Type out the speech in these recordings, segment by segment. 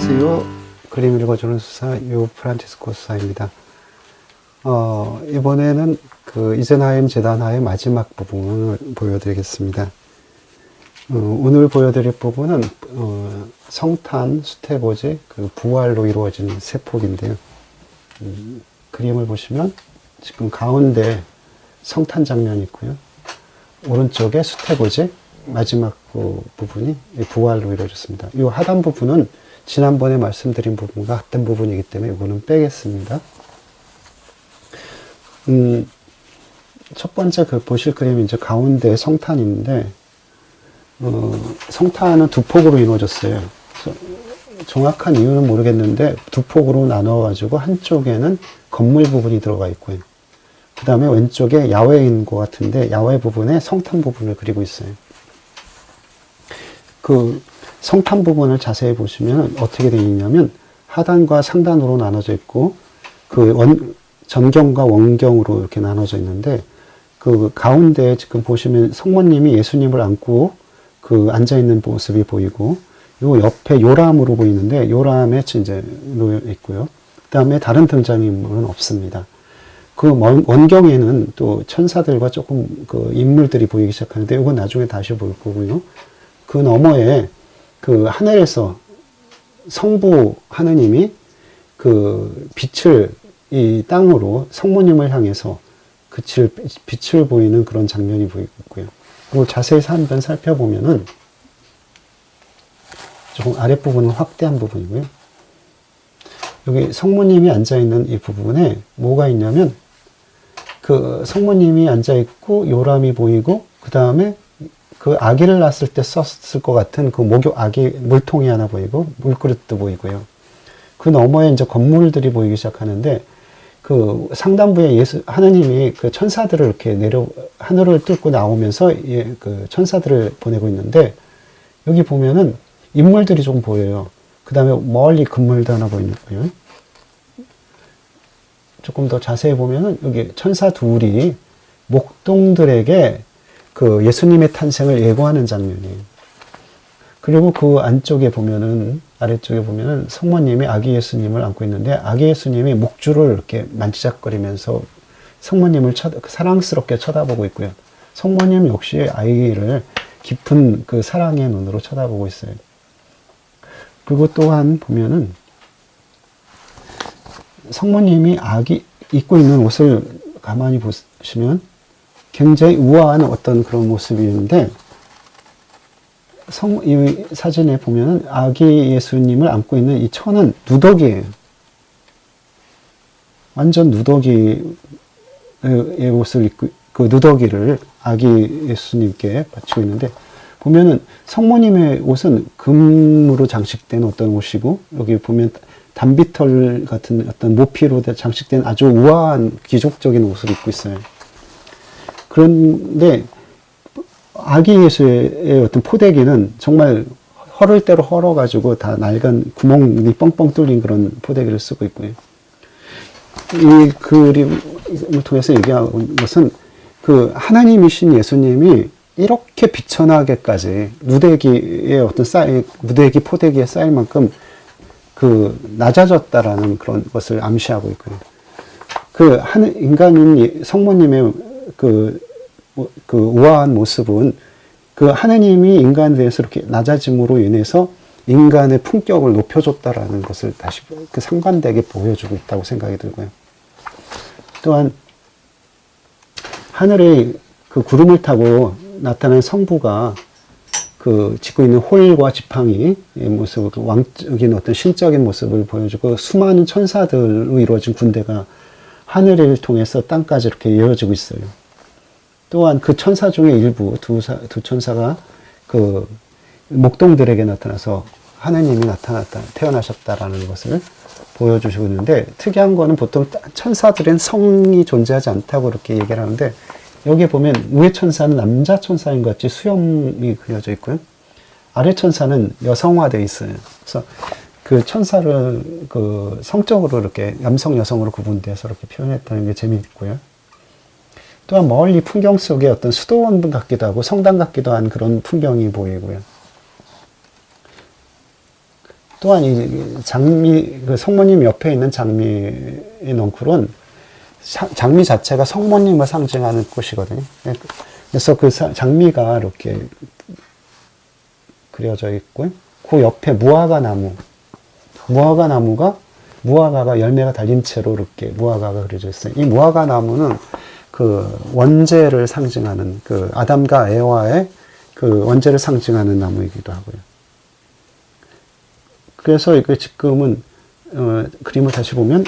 안녕하세요. 그림 읽어주는 수사 요 프란치스코 수사입니다. 이번에는 그 이젠하임 재단하의 마지막 부분을 보여드리겠습니다. 오늘 보여드릴 부분은 성탄, 수태고지, 그 부활로 이루어진 세폭인데요. 그림을 보시면 지금 가운데 성탄 장면이 있고요. 오른쪽에 수태고지, 마지막 그 부분이 부활로 이루어졌습니다. 이 하단 부분은 지난번에 말씀드린 부분과 같은 부분이기 때문에 이거는 빼겠습니다. 첫 번째 그 보실 그림이 이제 가운데 성탄인데, 성탄은 두 폭으로 이루어졌어요. 정확한 이유는 모르겠는데, 두 폭으로 나눠가지고 한쪽에는 건물 부분이 들어가 있고요. 그 다음에 왼쪽에 야외인 것 같은데, 야외 부분에 성탄 부분을 그리고 있어요. 그 성탄 부분을 자세히 보시면 어떻게 되어 있냐면 하단과 상단으로 나눠져 있고 그 전경과 원경으로 이렇게 나눠져 있는데 그 가운데 지금 보시면 성모님이 예수님을 안고 그 앉아 있는 모습이 보이고 요 옆에 요람으로 보이는데 요람에 이제 놓여 있고요. 그다음에 다른 등장인물은 없습니다. 그 원경에는 또 천사들과 조금 그 인물들이 보이기 시작하는데 이건 나중에 다시 볼 거고요. 그 너머에 그 하늘에서 성부 하느님이 그 빛을 이 땅으로 성모님을 향해서 빛을 보이는 그런 장면이 보이고 있고요. 이걸 자세히 한번 살펴보면은 조금 아랫부분은 확대한 부분이고요. 여기 성모님이 앉아있는 이 부분에 뭐가 있냐면 그 성모님이 앉아있고 요람이 보이고 그 다음에 그 아기를 낳았을 때 썼을 것 같은 그 목욕 아기 물통이 하나 보이고 물그릇도 보이고요. 그 너머에 이제 건물들이 보이기 시작하는데 그 상단부에 하느님이 그 천사들을 이렇게 하늘을 뚫고 나오면서 그 천사들을 보내고 있는데 여기 보면은 인물들이 좀 보여요. 그 다음에 멀리 건물도 하나 보이고요. 조금 더 자세히 보면은 여기 천사 둘이 목동들에게 그 예수님의 탄생을 예고하는 장면이에요. 그리고 그 안쪽에 보면은, 아래쪽에 보면은 성모님이 아기 예수님을 안고 있는데 아기 예수님이 목줄을 이렇게 만지작거리면서 성모님을 사랑스럽게 쳐다보고 있고요. 성모님 역시 아이를 깊은 그 사랑의 눈으로 쳐다보고 있어요. 그리고 또한 보면은 성모님이 입고 있는 옷을 가만히 보시면 굉장히 우아한 어떤 그런 모습인데, 이 사진에 보면은 아기 예수님을 안고 있는 이 천은 누더기예요. 완전 누더기의 옷을 입고, 그 누더기를 아기 예수님께 바치고 있는데, 보면은 성모님의 옷은 금으로 장식된 어떤 옷이고, 여기 보면 단비털 같은 어떤 모피로 장식된 아주 우아한 귀족적인 옷을 입고 있어요. 그런데 아기 예수의 어떤 포대기는 정말 헐을 대로 헐어가지고 다 낡은 구멍이 뻥뻥 뚫린 그런 포대기를 쓰고 있고요. 이 그림을 통해서 얘기한 것은 그 하나님이신 예수님이 이렇게 비천하게까지 누대기의 어떤 누대기 포대기에 쌓일 만큼 그 낮아졌다라는 그런 것을 암시하고 있고요. 그 인간인 성모님의 그 우아한 모습은 그 하나님이 인간에 대해서 이렇게 낮아짐으로 인해서 인간의 품격을 높여줬다라는 것을 다시 그 상반되게 보여주고 있다고 생각이 들고요. 또한 하늘에 그 구름을 타고 나타난 성부가 그 짓고 있는 호일과 지팡이의 모습을, 그 왕적인 어떤 신적인 모습을 보여주고 수많은 천사들로 이루어진 군대가 하늘을 통해서 땅까지 이렇게 이어지고 있어요. 또한 그 천사 중에 일부, 두 천사가 그 목동들에게 나타나서 하느님이 태어나셨다라는 것을 보여주시고 있는데, 특이한 거는 보통 천사들은 성이 존재하지 않다고 이렇게 얘기를 하는데, 여기 보면 위에 천사는 남자 천사인 것 같이 수염이 그려져 있고요. 아래 천사는 여성화되어 있어요. 그래서 그 천사를 그 성적으로 이렇게 남성, 여성으로 구분돼서 이렇게 표현했다는 게 재미있고요. 또한 멀리 풍경 속에 어떤 수도원 같기도 하고 성당 같기도 한 그런 풍경이 보이고요. 또한 이 장미, 그 성모님 옆에 있는 장미의 넝쿨은 장미 자체가 성모님을 상징하는 꽃이거든요. 그래서 그 장미가 이렇게 그려져 있고요. 그 옆에 무화과가 열매가 달린 채로 이렇게 무화과가 그려져 있어요. 이 무화과 나무는 그 원죄를 상징하는 그 아담과 에와의 그 원죄를 상징하는 나무이기도 하고요. 그래서 이거 지금은 그림을 다시 보면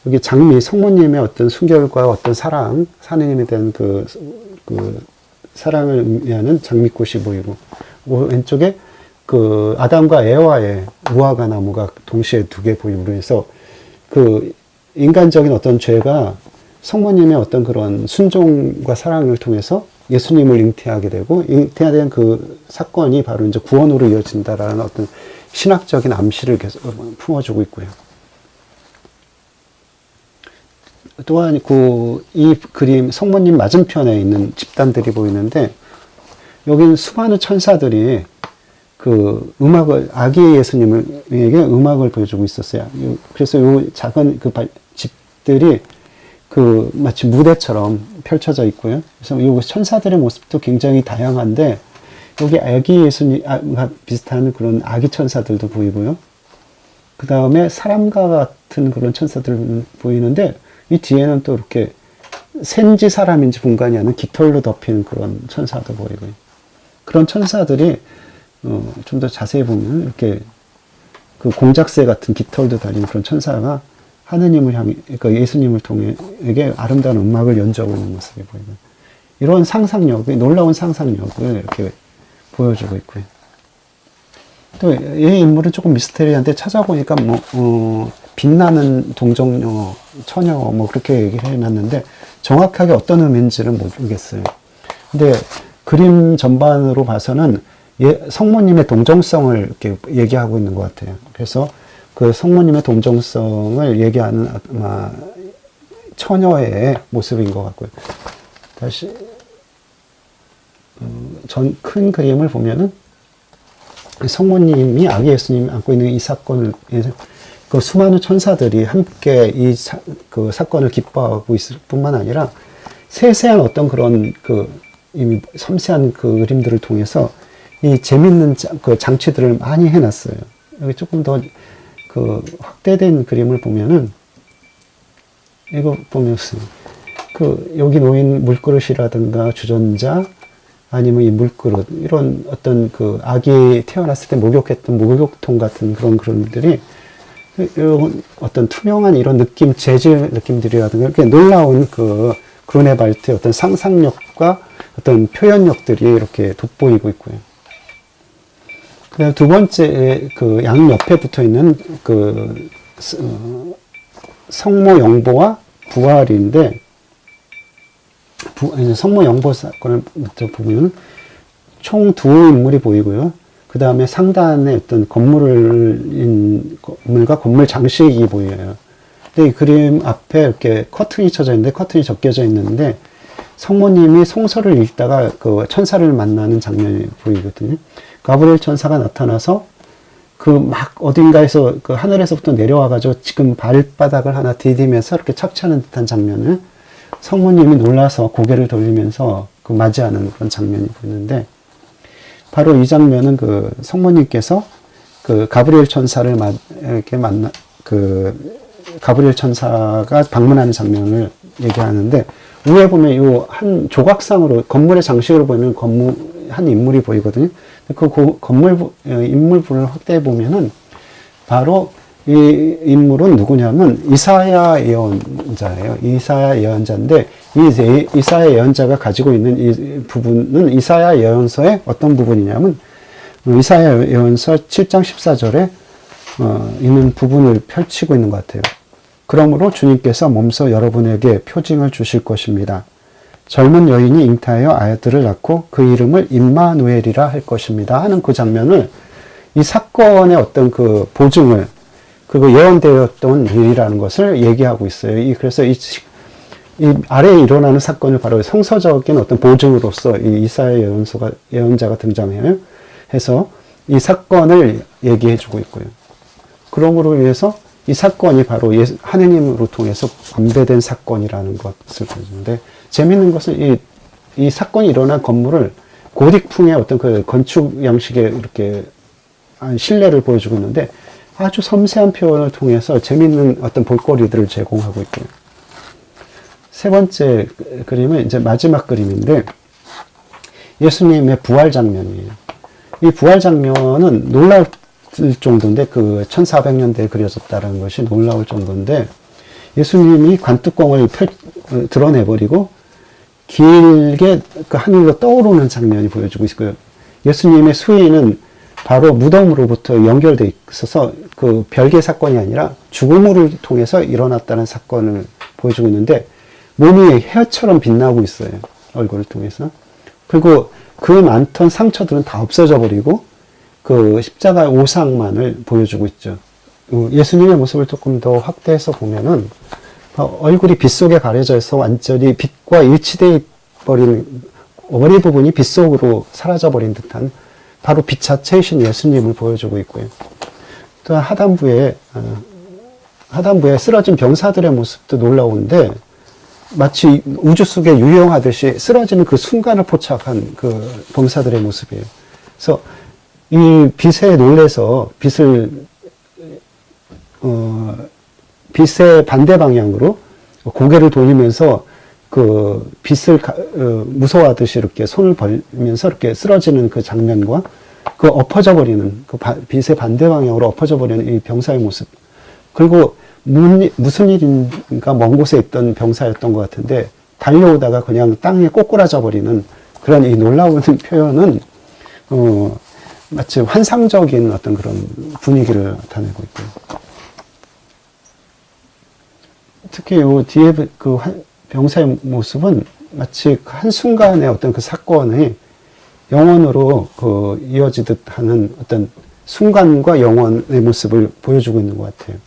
여기 장미 성모님의 어떤 순결과 어떤 사랑, 하느님에 대한 그 사랑을 의미하는 장미꽃이 보이고 왼쪽에 그 아담과 에와의 무화과 나무가 동시에 두 개 보임으로 해서 그 인간적인 어떤 죄가 성모님의 어떤 그런 순종과 사랑을 통해서 예수님을 잉태하게 되고 잉태된 그 사건이 바로 이제 구원으로 이어진다라는 어떤 신학적인 암시를 계속 품어주고 있고요. 또한 이 그림 성모님 맞은편에 있는 집단들이 보이는데 여기는 수많은 천사들이 그 아기 예수님에게 음악을 보여주고 있었어요. 그래서 이 작은 그 집들이 그 마치 무대처럼 펼쳐져 있고요. 그래서 이 천사들의 모습도 굉장히 다양한데 여기 아기 예수님과 비슷한 그런 아기 천사들도 보이고요. 그 다음에 사람과 같은 그런 천사들 보이는데 이 뒤에는 또 이렇게 샌지 사람인지 분간이 아닌 깃털로 덮인 그런 천사도 보이고요. 그런 천사들이 좀 더 자세히 보면 이렇게 그 공작새 같은 깃털도 달린 그런 천사가 하느님을 향해, 그러니까 예수님을 통해에게 아름다운 음악을 연주하고 있는 모습이 보이고요. 이런 놀라운 상상력을 이렇게 보여주고 있고요. 또 이 인물은 조금 미스테리한데 찾아보니까 빛나는 동정녀, 처녀 그렇게 얘기를 해놨는데 정확하게 어떤 의미인지는 모르겠어요. 근데 그림 전반으로 봐서는 성모님의 동정성을 이렇게 얘기하고 있는 것 같아요. 그래서 그 성모님의 동정성을 얘기하는 아마 처녀의 모습인 것 같고요. 다시 전 큰 그림을 보면은 성모님이 아기 예수님이 안고 있는 이 사건을 그 수많은 천사들이 함께 그 사건을 기뻐하고 있을 뿐만 아니라 세세한 어떤 그런 이미 섬세한 그 그림들을 통해서 이 재밌는 그 장치들을 많이 해놨어요. 여기 조금 더 그 확대된 그림을 보면은 이거 보면 여기 놓인 물그릇이라든가 주전자 아니면 이 물그릇 이런 어떤 그 아기 태어났을 때 목욕했던 목욕통 같은 그런 그림들이 이런 어떤 투명한 이런 재질 느낌들이라든가 이렇게 놀라운 그루네발트의 어떤 상상력과 어떤 표현력들이 이렇게 돋보이고 있고요. 두 번째, 양 옆에 붙어 있는 성모 영보와 부활인데, 성모 영보 사건을 먼저 보면 총 두 인물이 보이고요. 그 다음에 상단에 어떤 건물과 건물 장식이 보여요. 근데 이 그림 앞에 이렇게 커튼이 쳐져 있는데, 커튼이 적겨져 있는데, 성모님이 송서를 읽다가 그 천사를 만나는 장면이 보이거든요. 가브리엘 천사가 나타나서 어딘가에서 하늘에서부터 내려와가지고 지금 발바닥을 하나 디디면서 이렇게 착취하는 듯한 장면을 성모님이 놀라서 고개를 돌리면서 맞이하는 그런 장면이 보이는데, 바로 이 장면은 성모님께서 가브리엘 천사를 가브리엘 천사가 방문하는 장면을 얘기하는데, 위에 보면 요 한 조각상으로 건물의 장식으로 보면 한 인물이 보이거든요. 인물분을 확대해 보면은 바로 이 인물은 누구냐면 이사야 예언자예요. 이사야 예언자인데 이 이사야 예언자가 가지고 있는 이 부분은 이사야 예언서의 어떤 부분이냐면 이사야 예언서 7장 14절에 있는 부분을 펼치고 있는 것 같아요. 그러므로 주님께서 몸소 여러분에게 표징을 주실 것입니다. 젊은 여인이 잉태하여 아들을 낳고 그 이름을 임마누엘이라 할 것입니다. 하는 그 장면을 이 사건의 어떤 보증을 예언되었던 일이라는 것을 얘기하고 있어요. 그래서 이 아래에 일어나는 사건을 바로 성서적인 어떤 보증으로서 이 이사야 예언자가 등장해요. 해서 이 사건을 얘기해 주고 있고요. 그런 거로 인해서 이 사건이 바로 하느님으로 통해서 관배된 사건이라는 것을 보여주는데, 재밌는 것은 이 사건이 일어난 건물을 고딕풍의 어떤 그 건축 양식에 이렇게 신뢰를 보여주고 있는데, 아주 섬세한 표현을 통해서 재밌는 어떤 볼거리들을 제공하고 있고요. 세 번째 그림은 이제 마지막 그림인데, 예수님의 부활 장면이에요. 이 부활 장면은 놀라울 정도인데, 그 1400년대에 그려졌다는 것이 놀라울 정도인데, 예수님이 관뚜껑을 드러내버리고 길게 그 하늘로 떠오르는 장면이 보여주고 있고요. 예수님의 수위는 바로 무덤으로부터 연결되어 있어서 그 별개 사건이 아니라 죽음을 통해서 일어났다는 사건을 보여주고 있는데, 몸이 햇처럼 빛나고 있어요. 얼굴을 통해서. 그리고 그 많던 상처들은 다 없어져 버리고 그 십자가 오상만을 보여주고 있죠. 예수님의 모습을 조금 더 확대해서 보면은 얼굴이 빛 속에 가려져 있어 완전히 빛과 일치되어 버린, 머리 부분이 빛 속으로 사라져 버린 듯한 바로 빛 자체이신 예수님을 보여주고 있고요. 또 하단부에 쓰러진 병사들의 모습도 놀라운데, 마치 우주 속에 유영하듯이 쓰러지는 그 순간을 포착한 그 병사들의 모습이에요. 그래서 이 빛에 놀래서 빛의 반대 방향으로 고개를 돌리면서 그 빛을 무서워하듯이 이렇게 손을 벌면서 이렇게 쓰러지는 그 장면과 그 엎어져 버리는 그 빛의 반대 방향으로 엎어져 버리는 이 병사의 모습, 그리고 무슨 일인가 먼 곳에 있던 병사였던 것 같은데 달려오다가 그냥 땅에 꼬꾸라져 버리는 그런 이 놀라운 표현은 마치 환상적인 어떤 그런 분위기를 나타내고 있고요. 특히 이 뒤에 그 병사의 모습은 마치 한순간의 어떤 그 사건이 영원으로 그 이어지듯 하는 어떤 순간과 영원의 모습을 보여주고 있는 것 같아요.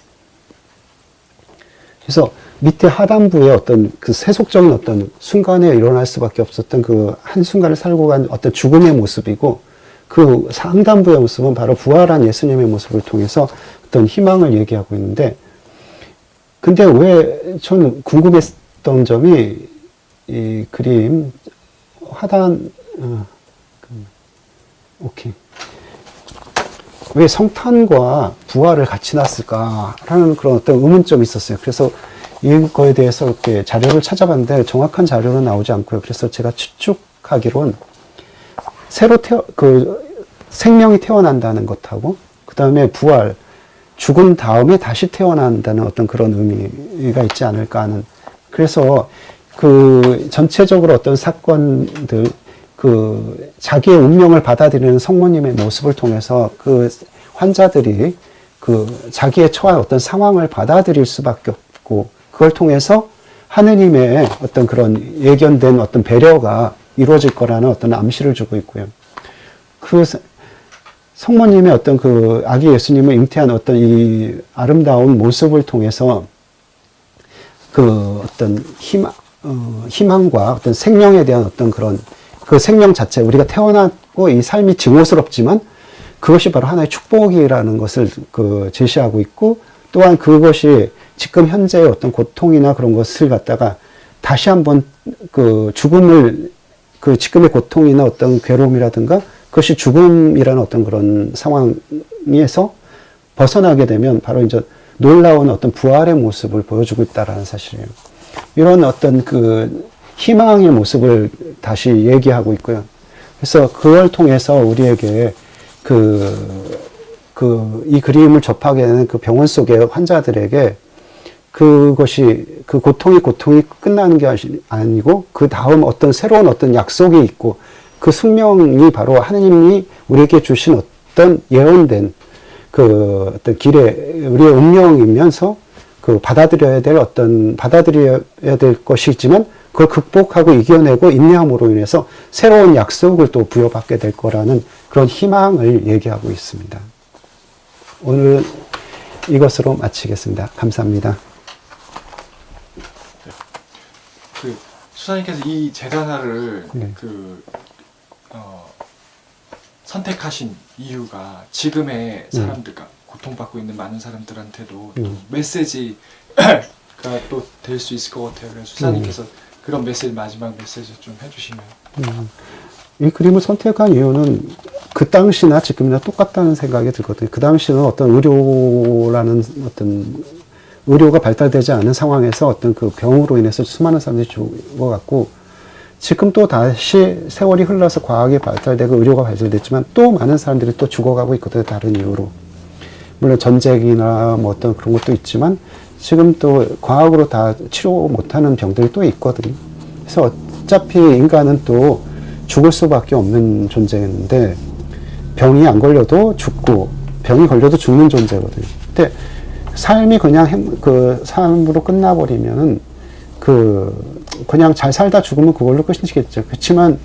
그래서 밑에 하단부에 어떤 그 세속적인 어떤 순간에 일어날 수밖에 없었던 그 한순간을 살고 간 어떤 죽음의 모습이고, 그 상단부의 모습은 바로 부활한 예수님의 모습을 통해서 어떤 희망을 얘기하고 있는데, 근데 왜 저는 궁금했던 점이 이 그림 하단, 오케이. 왜 성탄과 부활을 같이 놨을까라는 그런 어떤 의문점이 있었어요. 그래서 이거에 대해서 이렇게 자료를 찾아봤는데 정확한 자료는 나오지 않고요. 그래서 제가 추측하기로는 생명이 태어난다는 것하고, 그 다음에 부활, 죽은 다음에 다시 태어난다는 어떤 그런 의미가 있지 않을까 하는. 그래서 그 전체적으로 어떤 사건들, 그 자기의 운명을 받아들이는 성모님의 모습을 통해서 그 환자들이 그 자기의 처한 어떤 상황을 받아들일 수밖에 없고, 그걸 통해서 하느님의 어떤 그런 예견된 어떤 배려가 이루어질 거라는 어떤 암시를 주고 있고요. 그 성모님의 어떤 그 아기 예수님을 잉태한 어떤 이 아름다운 모습을 통해서 그 어떤 희망과 어떤 생명에 대한 어떤 그런 그 생명 자체, 우리가 태어났고 이 삶이 증오스럽지만 그것이 바로 하나의 축복이라는 것을 그 제시하고 있고, 또한 그것이 지금 현재의 어떤 고통이나 그런 것을 갖다가 다시 한번 그 죽음을, 그 지금의 고통이나 어떤 괴로움이라든가 그것이 죽음이라는 어떤 그런 상황에서 벗어나게 되면 바로 이제 놀라운 어떤 부활의 모습을 보여주고 있다라는 사실이에요. 이런 어떤 그 희망의 모습을 다시 얘기하고 있고요. 그래서 그걸 통해서 우리에게 이 그림을 접하게 되는 그 병원 속의 환자들에게 그것이, 그 고통이 끝나는 게 아니고, 그 다음 어떤 새로운 어떤 약속이 있고, 그 숙명이 바로 하나님이 우리에게 주신 어떤 예언된 그 어떤 길에 우리의 운명이면서 받아들여야 될 것이지만, 그걸 극복하고 이겨내고 인내함으로 인해서 새로운 약속을 또 부여받게 될 거라는 그런 희망을 얘기하고 있습니다. 오늘 이것으로 마치겠습니다. 감사합니다. 수사님께서 이 제자나를 네. 선택하신 이유가 지금의 사람들과 고통받고 있는 많은 사람들한테도 또 메시지가 또 될 수 있을 것 같아요. 그래서 수사님께서 그런 메시지, 마지막 메시지 좀 해주시면. 이 그림을 선택한 이유는 그 당시나 지금이나 똑같다는 생각이 들거든요. 그 당시는 어떤 의료라는 어떤 의료가 발달되지 않은 상황에서 어떤 그 병으로 인해서 수많은 사람들이 죽어갔고, 지금 또 다시 세월이 흘러서 과학이 발달되고 의료가 발달됐지만 또 많은 사람들이 또 죽어가고 있거든요. 다른 이유로. 물론 전쟁이나 뭐 어떤 그런 것도 있지만 지금 또 과학으로 다 치료 못하는 병들이 또 있거든요. 그래서 어차피 인간은 또 죽을 수밖에 없는 존재인데, 병이 안 걸려도 죽고 병이 걸려도 죽는 존재거든요. 근데 삶이 그냥 그 삶으로 끝나버리면은 그냥 잘 살다 죽으면 그걸로 끝이겠죠. 그렇지만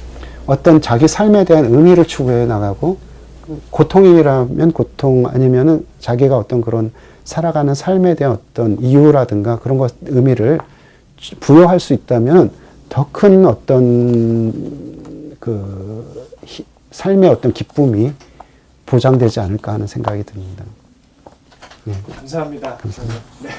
어떤 자기 삶에 대한 의미를 추구해 나가고, 고통이라면 고통, 아니면은 자기가 어떤 그런 살아가는 삶에 대한 어떤 이유라든가 그런 것, 의미를 부여할 수 있다면 더 큰 어떤 삶의 어떤 기쁨이 보장되지 않을까 하는 생각이 듭니다. 감사합니다. 감사합니다. 네.